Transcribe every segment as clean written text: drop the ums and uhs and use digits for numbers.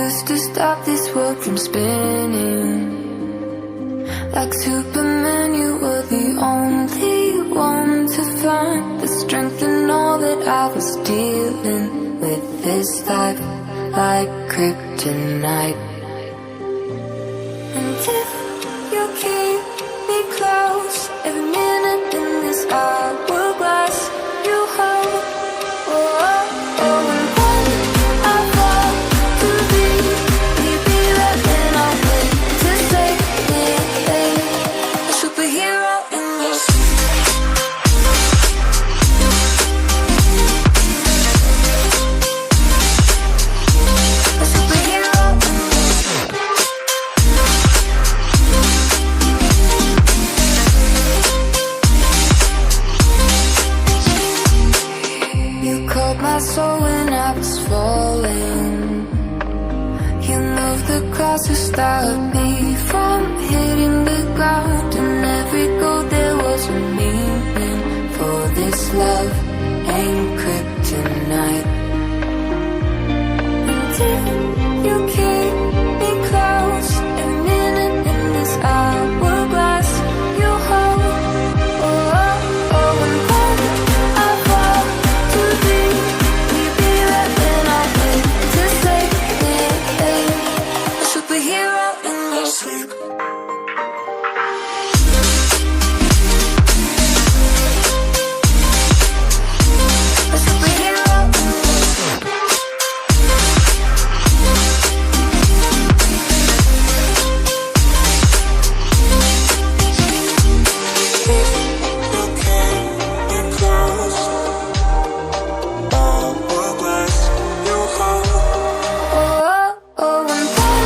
used to stop this world from spinning. Like Superman, you were the only one to find the strength in all that I was dealing with this life, like kryptonite. And if you keep me close, every minute in this hourglass you hold. Oh, oh, oh, and when I fall to thee, you'll be right when I wait to save me, a superhero in your sleep. A superhero in your sleep. You called my soul when I was falling. You moved the cross to stop me from hitting the ground. And every goal there was a meaning, for this love ain't kryptonite. And if you keep me close, every minute in this hourglass you hold. Oh, oh, oh, and when I fall to thee, you'll be right when I wait to save me, a superhero in your sleep. A superhero in your sleep. Oh, oh, oh, and when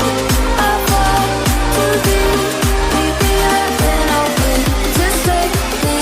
I fall to thee, you'll be right when I wait to save me,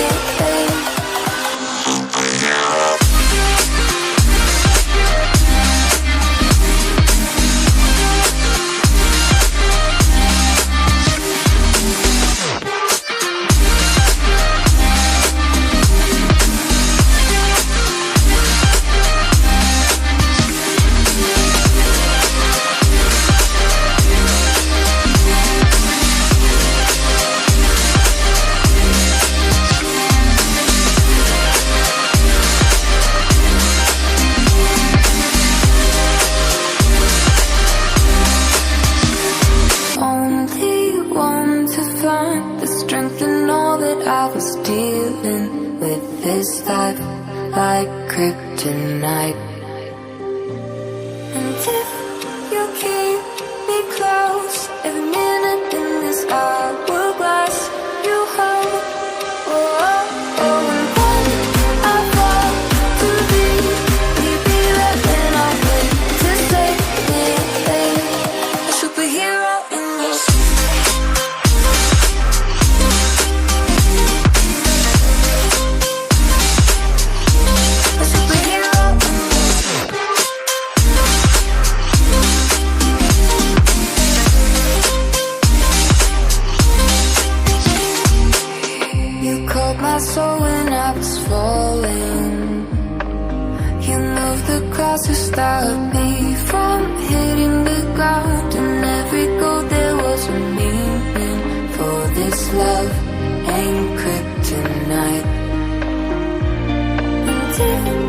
only one to find the strength in all that I was dealing with this life, like kryptonite. And if you keep me close, every minute in this hourglass you hold. Oh, oh, oh, and when I fall to thee, you'll be right when I wait to save me, a superhero in your sleep. A superhero in your sleep. You called my soul when I was falling. You moved the cross to stop me from hitting the ground. And every goal there was a meaning, for this love ain't kryptonite. And if